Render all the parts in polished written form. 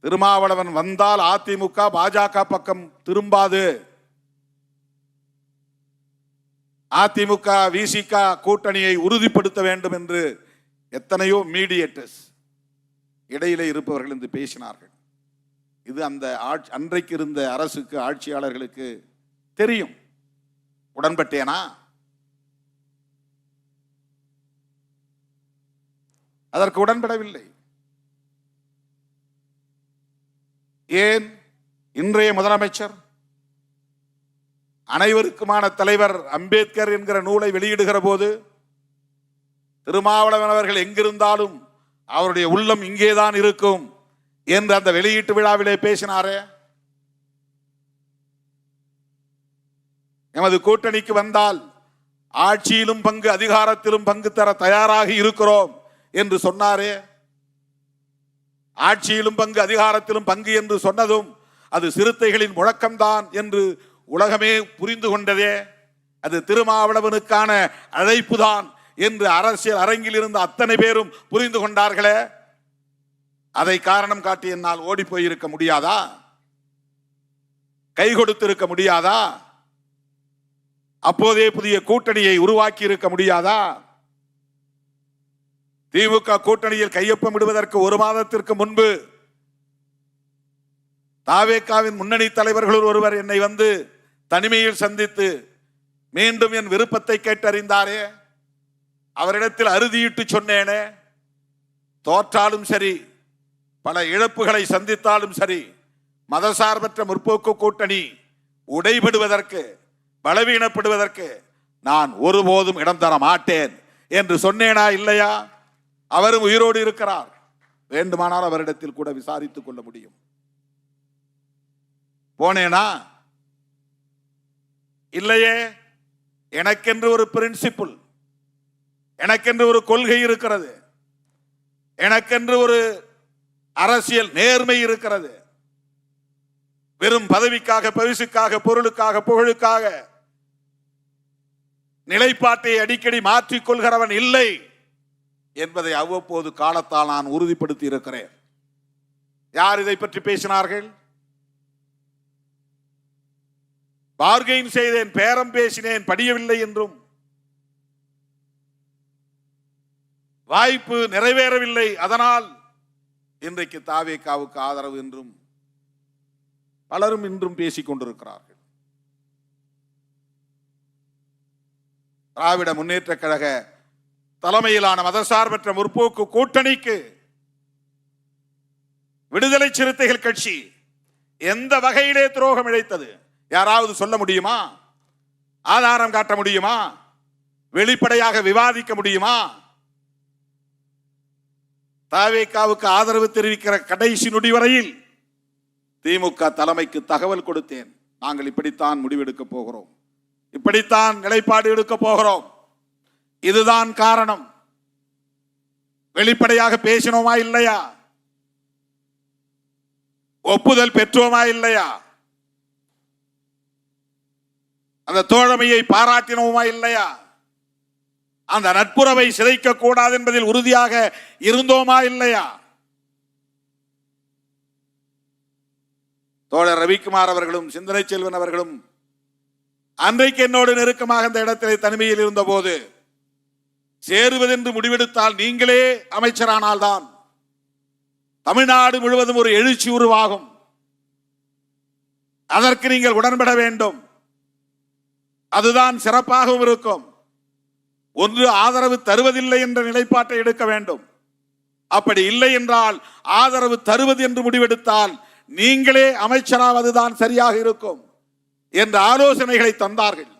திருமாவளவன் வந்தால் அதிமுக பாஜக பக்கம் திரும்பாது. அதிமுக விசிக கூட்டணியை உறுதிப்படுத்த வேண்டும் என்று எத்தனையோ மீடியேட்டர்ஸ் இடையிலே இருப்பவர்கள் என்று பேசினார்கள். இது அந்த அன்றைக்கு இருந்த அரசுக்கு, ஆட்சியாளர்களுக்கு தெரியும். உடன்பட்டேனா? அதற்கு உடன்படவில்லை. ஏன்? இன்றைய முதலமைச்சர் அனைவருக்குமான தலைவர் அம்பேத்கர் என்கிற நூலை வெளியிடுகிற போது திருமாவளவன் அவர்கள் எங்கிருந்தாலும் அவருடைய உள்ளம் இங்கேதான் இருக்கும் என்று அந்த வெளியீட்டு விழாவிலே பேசினாரே. எமது கூட்டணிக்கு வந்தால் ஆட்சியிலும் பங்கு, அதிகாரத்திலும் பங்கு தர தயாராக இருக்கிறோம் என்று சொன்னாரே. ஆட்சியிலும் பங்கு, அதிகாரத்திலும் பங்கு என்று சொன்னதும் அது சிறுத்தைகளின் முழக்கம்தான் என்று உலகமே புரிந்து கொண்டதே. அது திருமாவளவனுக்கான அழைப்புதான் என்று அரசியல் அரங்கில் இருந்த அத்தனை பேரும் புரிந்து கொண்டார்களே. அதை காரணம் காட்டி என்னால் ஓடி போயிருக்க முடியாதா? கை கொடுத்திருக்க முடியாதா? அப்போதே புதிய கூட்டணியை உருவாக்கி இருக்க முடியாதா? திமுக கூட்டணியில் கையொப்பமிடுவதற்கு ஒரு மாதத்திற்கு முன்பு தாவேகாவின் முன்னணி தலைவர்கள் ஒருவர் என்னை வந்து தனிமையில் சந்தித்து மீண்டும் என் விருப்பத்தை கேட்டறிந்தாரே. அவரிடத்தில் அறுதியிட்டு சொன்னேனே, தோற்றாலும் சரி, பல இழப்புகளை சந்தித்தாலும் சரி, மதசார்பற்ற முற்போக்கு கூட்டணி உடைபடுவதற்கு, பலவீனப்படுவதற்கு நான் ஒருபோதும் இடம் தர மாட்டேன் என்று சொன்னேனா இல்லையா? அவரும் உயிரோடு இருக்கிறார். வேண்டுமானால் அவரிடத்தில் கூட விசாரித்துக் கொள்ள முடியும். போனேனா? இல்லையே. எனக்கென்று ஒரு பிரின்சிபிள், எனக்கென்று ஒரு கொள்கை இருக்கிறது, எனக்கென்று ஒரு அரசியல் நேர்மை இருக்கிறது. வெறும் பதவிக்காக, பரிசுக்காக, பொருளுக்காக, புகழுக்காக நிலைப்பாட்டை அடிக்கடி மாற்றிக் கொள்கிறவன் இல்லை என்பதை அவ்வப்போது காலத்தால் நான் உறுதிப்படுத்தி இருக்கிறேன். யார் இதை பற்றி பேசினார்கள்? பார்கெயின் செய்தேன், பேரம் பேசினேன், படியவில்லை என்றும், வாய்ப்பு நிறைவேறவில்லை, அதனால் இன்றைக்கு தாவேகாவுக்கு ஆதரவு என்றும் பலரும் இன்றும் பேசிக் கொண்டிருக்கிறார்கள். திராவிட முன்னேற்ற கழக தலைமையிலான மதசார்பற்ற முற்போக்கு கூட்டணிக்கு விடுதலை சிறுத்தைகள் கட்சி எந்த வகையிலே துரோகம் இழைத்தது? யாராவது சொல்ல முடியுமா? ஆதாரம் காட்ட முடியுமா? வெளிப்படையாக விவாதிக்க முடியுமா? தாவேகாவுக்கு ஆதரவு தெரிவிக்கிற கடைசி நொடி வரையில் திமுக தலைமைக்கு தகவல் கொடுத்தேன். நாங்கள் இப்படித்தான் முடிவெடுக்க போகிறோம், இப்படித்தான் நிலைப்பாடு எடுக்க போகிறோம், இதுதான் காரணம். வெளிப்படையாக பேசினோமா இல்லையா? ஒப்புதல் பெற்றோமா இல்லையா? அந்த தோழமையை பாராட்டினோமா இல்லையா? அந்த நட்புறவை சிதைக்க கூடாது என்பதில் உறுதியாக இருந்தோமா இல்லையா? தோழர் ரவிக்குமார் அவர்களும் சிந்தனை செல்வன் அவர்களும் அன்றைக்கு என்னோடு நெருக்கமாக இந்த இடத்திலே தனிமையில் இருந்த போது, சேருவதென்று முடிவெடுத்தால் நீங்களே அமைச்சரானால்தான் தமிழ்நாடு முழுவதும் ஒரு எழுச்சி உருவாகும், அதற்கு நீங்கள் உடன்பட வேண்டும், அதுதான் சிறப்பாகவும் இருக்கும். ஒன்று ஆதரவு தருவதில்லை என்ற நிலைப்பாட்டை எடுக்க வேண்டும். அப்படி இல்லை என்றால் ஆதரவு தருவது என்று முடிவெடுத்தால் நீங்களே அமைச்சராவதுதான் சரியாக இருக்கும் என்ற ஆலோசனைகளை தந்தார்கள்.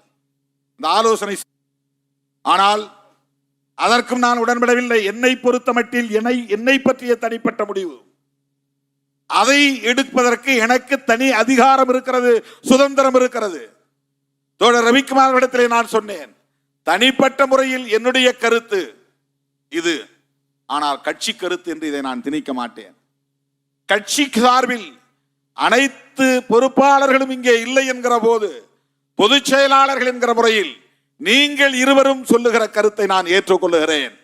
இந்த ஆலோசனை, ஆனால் அதற்கும் நான் உடன்படவில்லை. என்னை பொறுத்த மட்டில் என்னை பற்றிய தனிப்பட்ட முடிவு, அதை எடுப்பதற்கு எனக்கு தனி அதிகாரம் இருக்கிறது, சுதந்திரம் இருக்கிறது. தோழர் ரவிக்குமார் இடத்திலே நான் சொன்னேன், தனிப்பட்ட முறையில் என்னுடைய கருத்து இது, ஆனால் கட்சி கருத்து என்று இதை நான் திணிக்க மாட்டேன். கட்சி சார்பில் அனைத்து பொறுப்பாளர்களும் இங்கே இல்லை என்கிற போது, பொதுச் செயலாளர்கள் என்கிற முறையில் நீங்கள் இருவரும் சொல்லுகிற கருத்தை நான் ஏற்றுக்கொள்ளுகிறேன்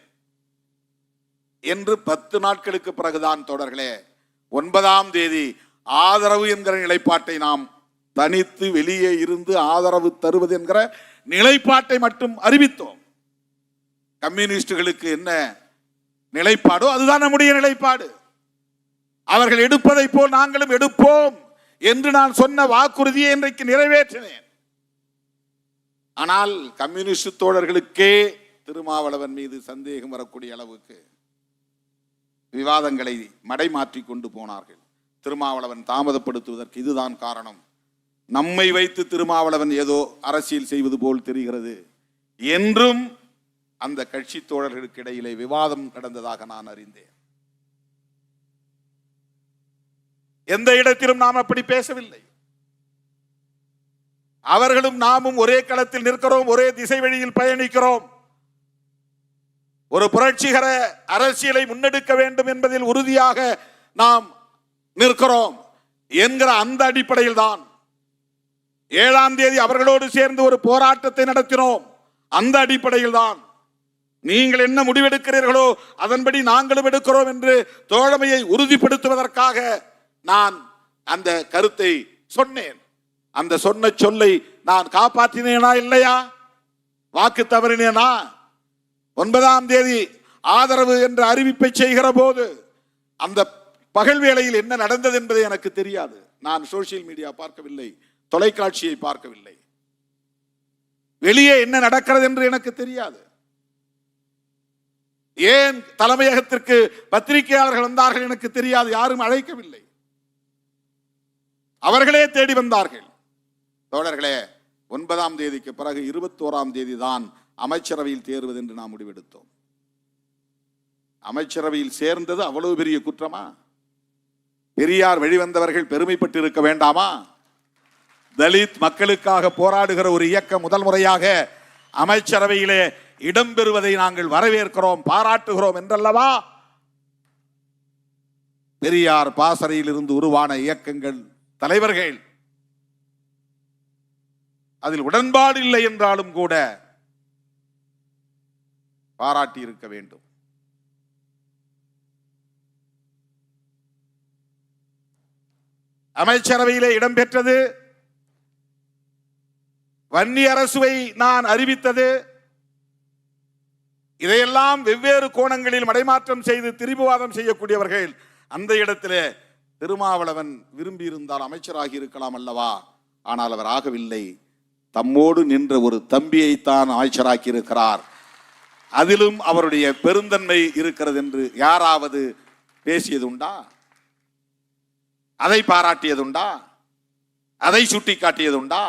என்று 10 நாட்களுக்கு பிறகுதான் தோழர்களே 9ஆம் தேதி ஆதரவு என்கிற நிலைப்பாட்டை நாம் தனித்து வெளியே இருந்து ஆதரவு தருவது என்கிற நிலைப்பாட்டை மட்டும் அறிவித்தோம். கம்யூனிஸ்டுகளுக்கு என்ன நிலைப்பாடோ அதுதான் நம்முடைய நிலைப்பாடு. அவர்கள் எடுப்பதை போல் நாங்களும் எடுப்போம் என்று நான் சொன்ன வாக்குறுதியை இன்றைக்கு நிறைவேற்றினேன். ஆனால் கம்யூனிஸ்ட் தோழர்களுக்கே திருமாவளவன் மீது சந்தேகம் வரக்கூடிய அளவுக்கு விவாதங்களை மடைமாற்றி கொண்டு போனார்கள். திருமாவளவன் தாமதப்படுத்துவதற்கு இதுதான் காரணம். நம்மை வைத்து திருமாவளவன் ஏதோ அரசியல் செய்வது போல் தெரிகிறது என்றும் அந்த கட்சி தோழர்களுக்கு இடையிலே விவாதம் நடந்ததாக நான் அறிந்தேன். எந்த இடத்திலும் நாம் அப்படி பேசவில்லை. அவர்களும் நாமும் ஒரே களத்தில் நிற்கிறோம், ஒரே திசை வழியில் பயணிக்கிறோம். ஒரு புரட்சிகர அரசியலை முன்னெடுக்க வேண்டும் என்பதில் உறுதியாக நாம் நிற்கிறோம் என்கிற அந்த அடிப்படையில் தான் 7ஆம் தேதி அவர்களோடு சேர்ந்து ஒரு போராட்டத்தை நடத்தினோம். அந்த அடிப்படையில் தான் நீங்கள் என்ன முடிவெடுக்கிறீர்களோ அதன்படி நாங்களும் எடுக்கிறோம் என்று தோழமையை உறுதிப்படுத்துவதற்காக நான் அந்த கருத்தை சொன்னேன். அந்த சொன்ன சொல்லை நான் காப்பாற்றினேனா இல்லையா? வாக்கு தவறினேனா? 9ஆம் தேதி ஆதரவு என்ற அறிவிப்பை செய்கிற போது அந்த பகல் வேளையில் என்ன நடந்தது என்பது எனக்கு தெரியாது. நான் சோசியல் மீடியா பார்க்கவில்லை, தொலைக்காட்சியை பார்க்கவில்லை. வெளியே என்ன நடக்கிறது என்று எனக்கு தெரியாது. ஏன் தலைமையகத்திற்கு பத்திரிகையாளர்கள் வந்தார்கள் எனக்கு தெரியாது. யாரும் அழைக்கவில்லை, அவர்களே தேடி வந்தார்கள். தோழர்களே, 9ஆம் தேதிக்கு பிறகு 21ஆம் தேதி தான் அமைச்சரவையில் தேர்வது என்று நாம் முடிவெடுத்தோம். அமைச்சரவையில் சேர்ந்தது அவ்வளவு பெரிய குற்றமா? பெரியார் வெளிவந்தவர்கள் பெருமைப்பட்டு இருக்க வேண்டாமா? தலித் மக்களுக்காக போராடுகிற ஒரு இயக்கம் முதல் முறையாக அமைச்சரவையிலே இடம்பெறுவதை நாங்கள் வரவேற்கிறோம், பாராட்டுகிறோம் என்றல்லவா பெரியார் பாசறையில் இருந்து உருவான இயக்கங்கள் தலைவர்கள் அதில் உடன்பாடு இல்லை என்றாலும் கூட பாராட்டி இருக்க வேண்டும். அமைச்சரவையிலே இடம்பெற்றது. வன்னி அரசுவை நான் அறிவித்தது. இதையெல்லாம் வெவ்வேறு கோணங்களில் மடைமாற்றம் செய்து திரிபுவாதம் செய்யக்கூடியவர்கள் அந்த இடத்திலே திருமாவளவன் விரும்பி இருந்தால் அமைச்சராகி இருக்கலாம் அல்லவா? ஆனால் அவர் ஆகவில்லை. தம்மோடு நின்ற ஒரு தம்பியைத்தான் அமைச்சராக்கி இருக்கிறார். அதிலும் அவருடைய பெருந்தன்மை இருக்கிறது என்று யாராவது பேசியது உண்டா? அதை பாராட்டியதுண்டா? அதை சுட்டி காட்டியதுண்டா?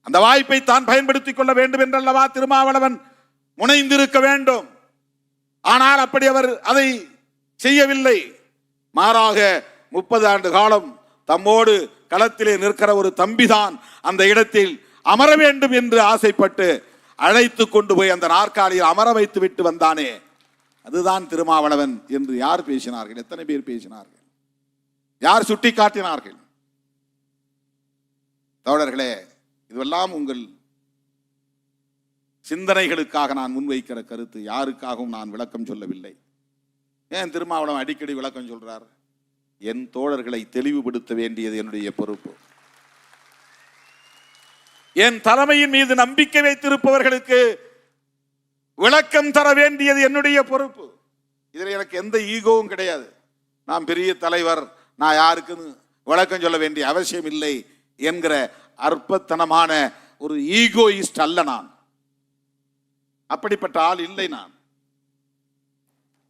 அந்த வாய்ப்பை தான் பயன்படுத்திக் கொள்ள வேண்டும் என்றல்லவா திருமாவளவன் முனைந்திருக்க வேண்டும். ஆனால் அப்படி அவர் அதை செய்யவில்லை. மாறாக 30 ஆண்டு காலம் தம்மோடு களத்திலே நிற்கிற ஒரு தம்பிதான் அந்த இடத்தில் அமர வேண்டும் என்று ஆசைப்பட்டு அழைத்து கொண்டு போய் அந்த நாற்காலியில் அமர வைத்து விட்டு வந்தானே, அதுதான் திருமாவளவன் என்று யார் பேசினார்கள்? எத்தனை பேர் பேசினார்கள்? யார் சுட்டி காட்டினார்கள்? தோழர்களே, இதுவெல்லாம் உங்கள் சிந்தனைகளுக்காக நான் முன்வைக்கிற கருத்து. யாருக்காகவும் நான் விளக்கம் சொல்லவில்லை. ஏன் திருமாவளவன் அடிக்கடி விளக்கம் சொல்றார்? என் தோழர்களை தெளிவுபடுத்த வேண்டியது என்னுடைய பொறுப்பு. என் தலைமையின் மீது நம்பிக்கை வைத்திருப்பவர்களுக்கு விளக்கம் தர வேண்டியது என்னுடைய பொறுப்பு. இதில் எனக்கு எந்த ஈகோவும் கிடையாது. நான் பெரிய தலைவர், நான் யாருக்கு விளக்கம் சொல்ல வேண்டிய அவசியம் இல்லை என்கிற அற்பத்தனமான ஒரு ஈகோயிஸ்ட் அல்ல நான். அப்படிப்பட்ட ஆள் இல்லை நான்.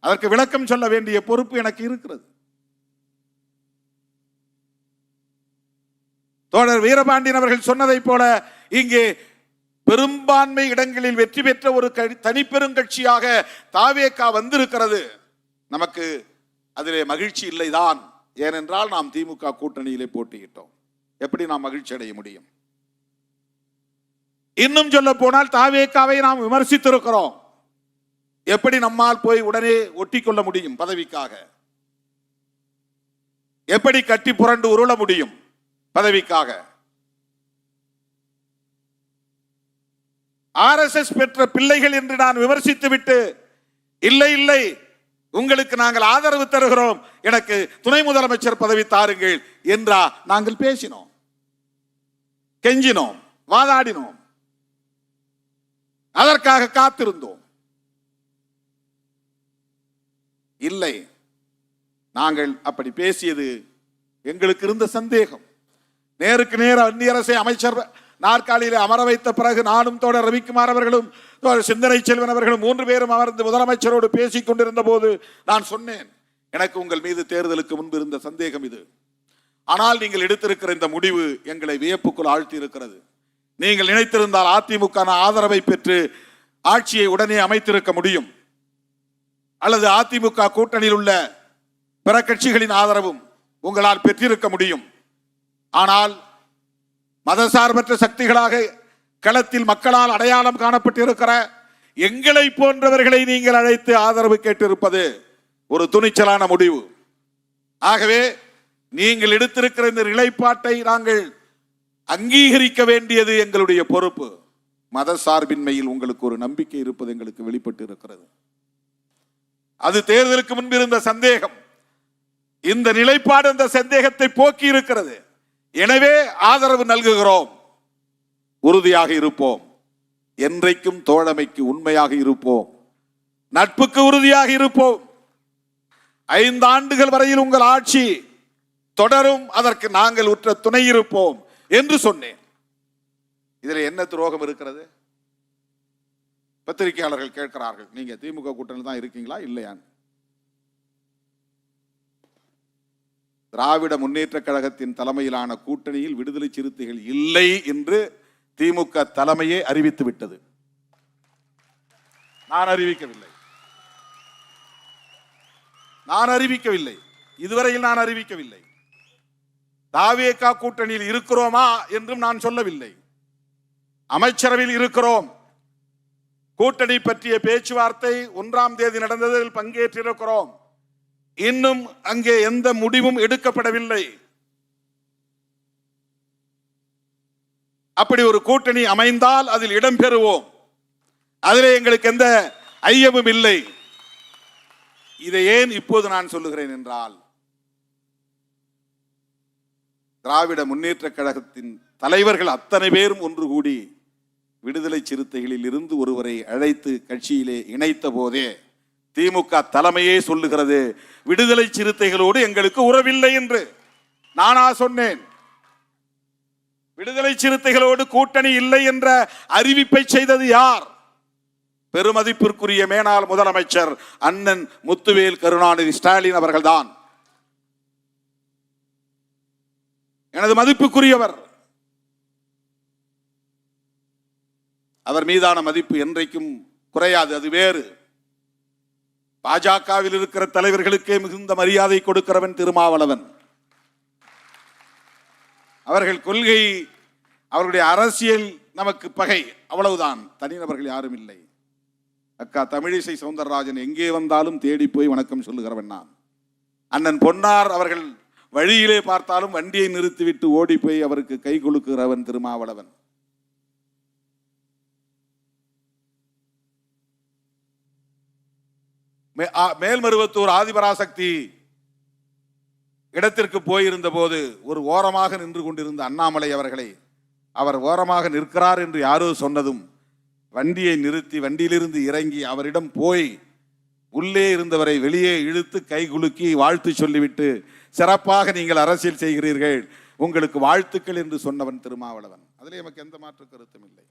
அதற்கு விளக்கம் சொல்ல வேண்டிய பொறுப்பு எனக்கு இருக்கிறது. தோழர் வீரபாண்டியன் அவர்கள் சொன்னதை போல இங்கே பெரும்பான்மை இடங்களில் வெற்றி பெற்ற ஒரு தனிப்பெருங்கட்சியாக தாவேகா வந்திருக்கிறது. நமக்கு அதிலே மகிழ்ச்சி இல்லைதான். ஏனென்றால் நாம் திமுக கூட்டணியிலே போட்டியிட்டோம். எப்படி நாம் மகிழ்ச்சி அடைய முடியும்? இன்னும் சொல்ல போனால் தாவேகாவை நாம் விமர்சித்திருக்கிறோம். எப்படி நம்மால் போய் உடனே ஒட்டி கொள்ள முடியும்? பதவிக்காக எப்படி கட்டி புரண்டு உருள முடியும்? பதவிக்காக. RSS பெற்ற பிள்ளைகள் என்று நான் விமர்சித்து விட்டு இல்லை இல்லை உங்களுக்கு நாங்கள் ஆதரவு தருகிறோம், எனக்கு துணை முதலமைச்சர் பதவி தாருங்கள் என்றா நாங்கள் பேசினோம், கெஞ்சினோம், வாதாடினோம், அதற்காக காத்திருந்தோம். இல்லை, நாங்கள் அப்படி பேசியது எங்களுக்கு இருந்த சந்தேகம். நேருக்கு நேர் அந்நிய அரசை அமைச்சர் நாற்காலியிலே அமர வைத்த பிறகு நானும் தோழர் ரவிக்குமார் அவர்களும் சிந்தனை செல்வன் அவர்களும் 3 பேரும் அமர்ந்து முதலமைச்சரோடு பேசிக் கொண்டிருந்த போது நான் சொன்னேன், எனக்கு உங்கள் மீது தேர்தலுக்கு முன்பு இருந்த சந்தேகம் இது. ஆனால் நீங்கள் எடுத்திருக்கிற இந்த முடிவு எங்களை வியப்புக்குள் ஆழ்த்தி இருக்கிறது. நீங்கள் நினைத்திருந்தால் அதிமுக ஆதரவை பெற்று ஆட்சியை உடனே அமைத்திருக்க முடியும், அல்லது அதிமுக கூட்டணியில் உள்ள பிற கட்சிகளின் ஆதரவும் உங்களால் பெற்றிருக்க முடியும். ஆனால் மதசார்பற்ற சக்திகளாக களத்தில் மக்களால் அடையாளம் காணப்பட்டிருக்கிற எங்களை போன்றவர்களை நீங்கள் அழைத்து ஆதரவு கேட்டிருப்பது ஒரு துணிச்சலான முடிவு. ஆகவே நீங்கள் எடுத்திருக்கிற இந்த நிலைப்பாட்டை நாங்கள் அங்கீகரிக்க வேண்டியது எங்களுடைய பொறுப்பு. மத சார்பின்மையில் உங்களுக்கு ஒரு நம்பிக்கை இருப்பது எங்களுக்கு வெளிப்பட்டு இருக்கிறது. அது தேர்தலுக்கு முன்பு இருந்த சந்தேகம். இந்த நிலைப்பாடு அந்த சந்தேகத்தை போக்கி இருக்கிறது. எனவே ஆதரவு நல்குகிறோம், உறுதியாக இருப்போம், என்றைக்கும் தோழமைக்கு உண்மையாக இருப்போம், நட்புக்கு உறுதியாக இருப்போம். 5 ஆண்டுகள் வரையில் உங்கள் ஆட்சி தொடரும், அதற்கு நாங்கள் உற்ற துணை இருப்போம் என்று சொன்னேன். இதில் என்ன துரோகம் இருக்கிறது? பத்திரிகையாளர்கள் கேட்கிறார்கள், நீங்க திமுக கூட்டணியில் தான் இருக்கீங்களா இல்லையா? திராவிட முன்னேற்ற கழகத்தின் தலைமையிலான கூட்டணியில் விடுதலை சிறுத்தைகள் இல்லை என்று திமுக தலைமையே அறிவித்து விட்டது. நான் அறிவிக்கவில்லை, இதுவரையில் நான் அறிவிக்கவில்லை. தாவேகா கூட்டணியில் இருக்கிறோமா என்றும் நான் சொல்லவில்லை. அமைச்சரவையில் இருக்கிறோம், கூட்டணி பற்றிய பேச்சுவார்த்தை 1ஆம் தேதி நடந்ததில் பங்கேற்றிருக்கிறோம். இன்னும் அங்கே எந்த முடிவும் எடுக்கப்படவில்லை. அப்படி ஒரு கூட்டணி அமைந்தால் அதில் இடம்பெறுவோம், அதிலே எங்களுக்கு எந்த ஐயமும் இல்லை. இதை ஏன் இப்போது நான் சொல்லுகிறேன் என்றால், திராவிட முன்னேற்ற கழகத்தின் தலைவர்கள் அத்தனை பேரும் ஒன்று கூடி விடுதலை சிறுத்தைகளில் இருந்து ஒருவரை அழைத்து கட்சியிலே இணைத்த போதே திமுக தலைமையே சொல்லுகிறது, விடுதலை சிறுத்தைகளோடு எங்களுக்கு உறவில்லை என்று. நானா சொன்னேன்? விடுதலை சிறுத்தைகளோடு கூட்டணி இல்லை என்ற அறிவிப்பை செய்தது யார்? பெருமதிப்பிற்குரிய மேனாள் முதலமைச்சர் அண்ணன் முத்துவேல் கருணாநிதி ஸ்டாலின் அவர்கள்தான். எனது மதிப்புக்குரியவர். அவர் மீதான மதிப்பு என்றைக்கும் குறையாது, அது வேறு. பாஜகவில் இருக்கிற தலைவர்களுக்கே மிகுந்த மரியாதை கொடுக்கிறவன் திருமாவளவன். அவர்கள் கொள்கை, அவருடைய அரசியல் நமக்கு பகை, அவ்வளவுதான். தனிநபர்கள் யாரும் இல்லை. அக்கா தமிழிசை சவுந்தரராஜன் எங்கே வந்தாலும் தேடி போய் வணக்கம் சொல்லுகிறவன் நான். அண்ணன் பொன்னார் அவர்கள் வழியிலே பார்த்தாலும் வண்டியை நிறுத்திவிட்டு ஓடி போய் அவருக்கு கை கொடுக்கிறவன் திருமாவளவன். மேல்மருவத்தூர் ஆதிபராசக்தி இடத்திற்கு போயிருந்த போது ஒரு ஓரமாக நின்று கொண்டிருந்த அண்ணாமலை அவர்களை அவர் ஓரமாக நிற்கிறார் என்று யாரோ சொன்னதும் வண்டியை நிறுத்தி வண்டியிலிருந்து இறங்கி அவரிடம் போய் உள்ளே இருந்தவரை வெளியே இழுத்து கை குலுக்கி வாழ்த்து சொல்லிவிட்டு, சிறப்பாக நீங்கள் அரசியல் செய்கிறீர்கள், உங்களுக்கு வாழ்த்துக்கள் என்று சொன்னவன் திருமாவளவன். அதிலே நமக்கு எந்த மாற்று கருத்தும் இல்லை.